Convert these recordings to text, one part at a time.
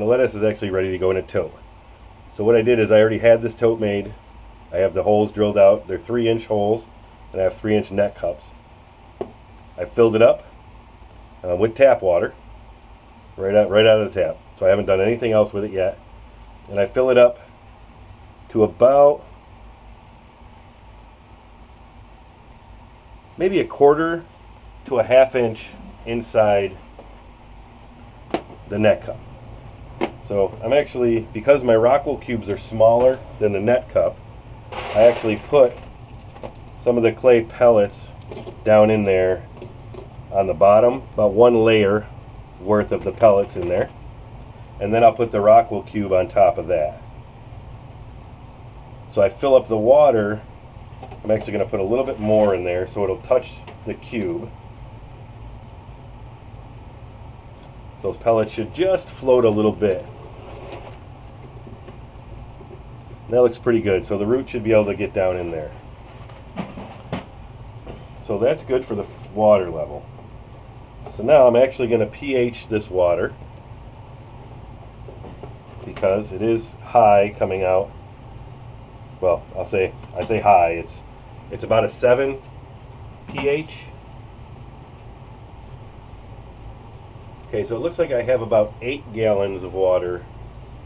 the lettuce is actually ready to go in a tote. So what I did is I already had this tote made. I have the holes drilled out. They're 3-inch holes, and I have 3-inch net cups. I filled it up with tap water, right out of the tap. So I haven't done anything else with it yet. And I fill it up to about maybe 1/4 to a 1/2 inch inside the net cup. So I'm actually, because my Rockwool cubes are smaller than the net cup, I actually put some of the clay pellets down in there on the bottom, about 1 layer worth of the pellets in there, and then I'll put the Rockwool cube on top of that. So I fill up the water. I'm actually going to put a little bit more in there so it'll touch the cube. So those pellets should just float a little bit. That looks pretty good, so the root should be able to get down in there. So that's good for the water level. So now I'm actually going to pH this water because it is high coming out. Well, I say high. It's about a 7 pH. Okay, so it looks like I have about 8 gallons of water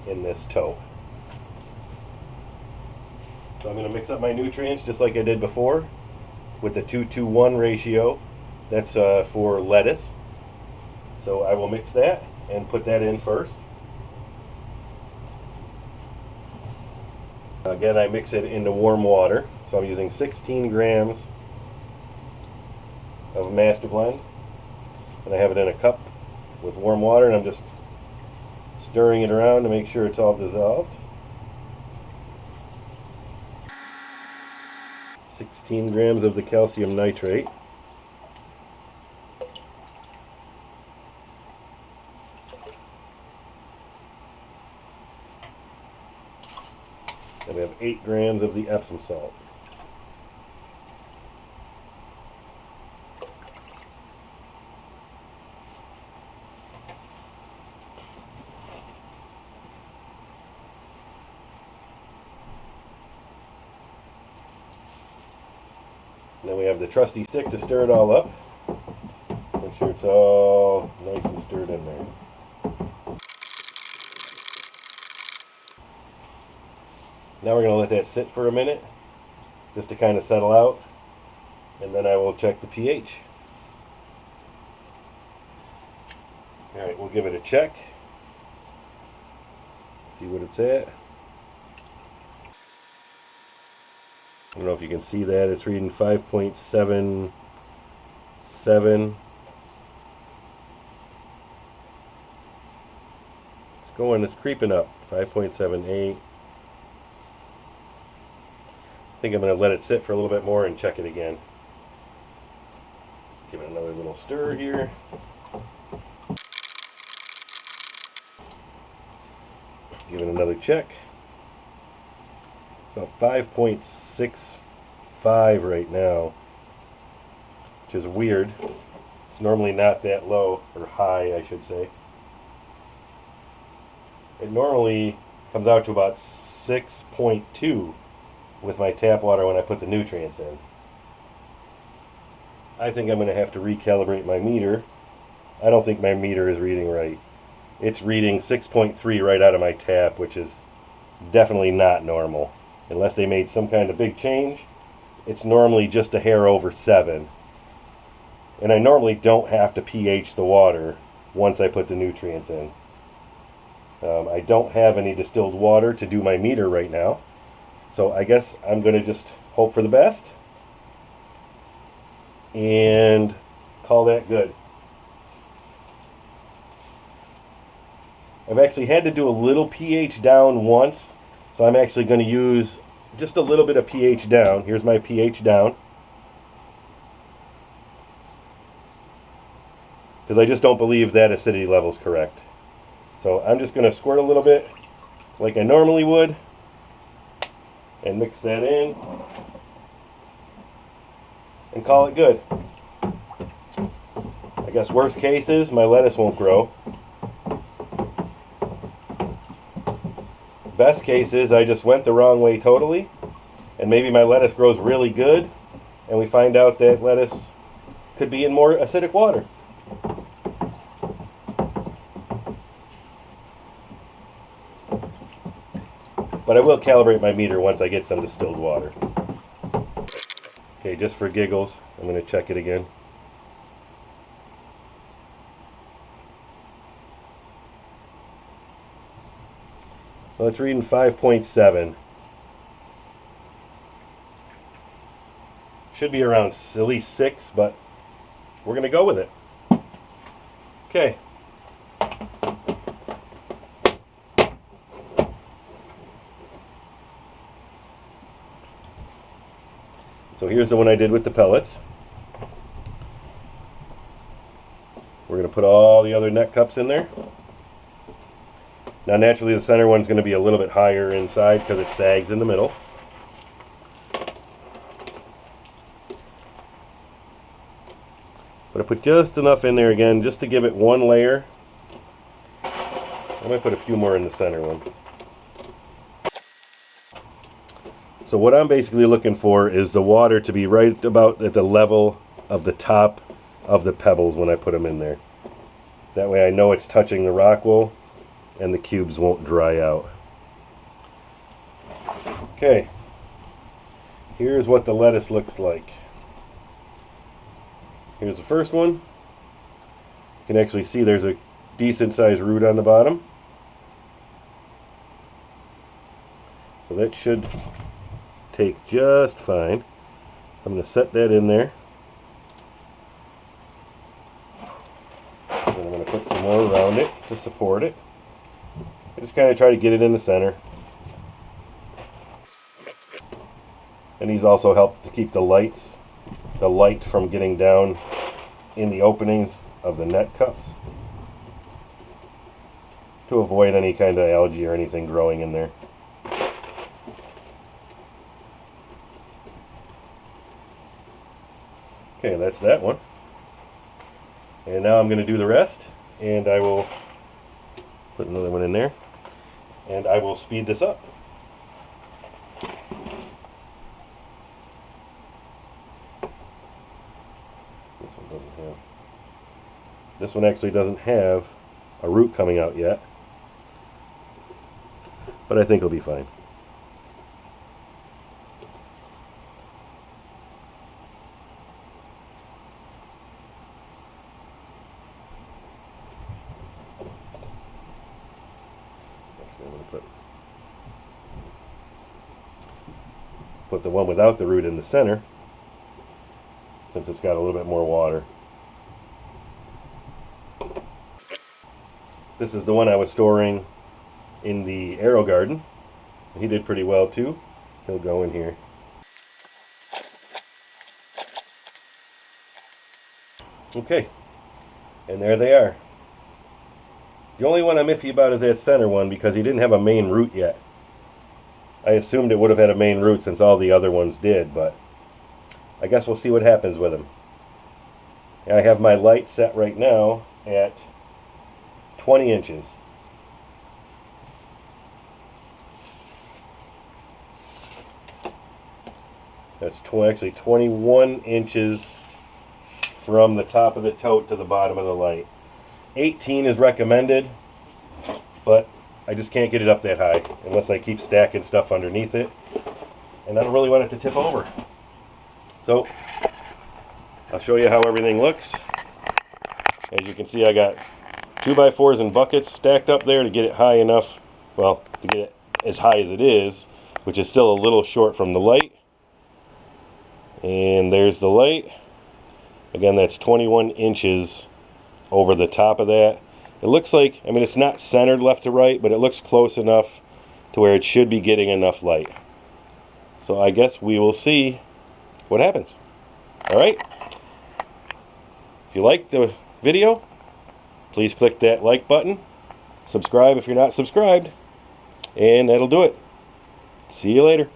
in this tote. So I'm going to mix up my nutrients just like I did before with the 2-to-1 ratio. That's for lettuce. So I will mix that and put that in first. Again, I mix it into warm water. So I'm using 16 grams of Master Blend. And I have it in a cup with warm water, and I'm just stirring it around to make sure it's all dissolved. 16 grams of the calcium nitrate. And we have 8 grams of the Epsom salt. And then we have the trusty stick to stir it all up. Make sure it's all nice and stirred in there. Now we're going to let that sit for a minute, just to kind of settle out, and then I will check the pH. Alright, we'll give it a check, see what it's at. I don't know if you can see that, it's reading 5.77. It's creeping up, 5.78. I think I'm going to let it sit for a little bit more and check it again. Give it another little stir here. Give it another check. About 5.65 right now, which is weird. It's normally not that low, or high I should say. It normally comes out to about 6.2 with my tap water when I put the nutrients in. I think I'm going to have to recalibrate my meter. I don't think my meter is reading right. It's reading 6.3 right out of my tap, which is definitely not normal. Unless they made some kind of big change, it's normally just a hair over 7. And I normally don't have to pH the water once I put the nutrients in. I don't have any distilled water to do my meter right now. So I guess I'm going to just hope for the best and call that good. I've actually had to do a little pH down once, so I'm actually going to use just a little bit of pH down. Here's my pH down, because I just don't believe that acidity level is correct. So I'm just going to squirt a little bit like I normally would and mix that in and call it good. I guess worst case is my lettuce won't grow. Best case is I just went the wrong way totally, and maybe my lettuce grows really good, and we find out that lettuce could be in more acidic water. But I will calibrate my meter once I get some distilled water. Okay, just for giggles, I'm going to check it again. So it's reading 5.7. Should be around at least 6, but we're going to go with it. Okay. So here's the one I did with the pellets. We're going to put all the other net cups in there. Now naturally the center one's going to be a little bit higher inside because it sags in the middle. But I put just enough in there again just to give it one layer. I might put a few more in the center one. So what I'm basically looking for is the water to be right about at the level of the top of the pebbles when I put them in there. That way I know it's touching the rock wool and the cubes won't dry out. Okay, here's what the lettuce looks like. Here's the first one. You can actually see there's a decent sized root on the bottom. So that should take just fine. So I'm going to set that in there. And I'm going to put some more around it to support it. I just kind of try to get it in the center. And these also help to keep the light from getting down in the openings of the net cups to avoid any kind of algae or anything growing in there. Okay, that's that one. And now I'm going to do the rest, and I will put another one in there, and I will speed this up. This one actually doesn't have a root coming out yet, but I think it'll be fine. Actually, I'm going to put the one without the root in the center, since it's got a little bit more water. This is the one I was storing in the Arrow Garden. He did pretty well too. He'll go in here. Okay, and there they are. The only one I'm iffy about is that center one because he didn't have a main root yet. I assumed it would have had a main root since all the other ones did, but I guess we'll see what happens with him. I have my light set right now at 20 inches. That's actually 21 inches from the top of the tote to the bottom of the light. 18 is recommended, but I just can't get it up that high unless I keep stacking stuff underneath it, and I don't really want it to tip over. So I'll show you how everything looks. As you can see, I got 2x4s and buckets stacked up there to get it high enough, well, to get it as high as it is, which is still a little short from the light. And there's the light. Again, that's 21 inches over the top of that. It looks like, I mean, it's not centered left to right, but it looks close enough to where it should be getting enough light. So I guess we will see what happens. Alright? If you like the video, please click that like button. Subscribe if you're not subscribed. And that'll do it. See you later.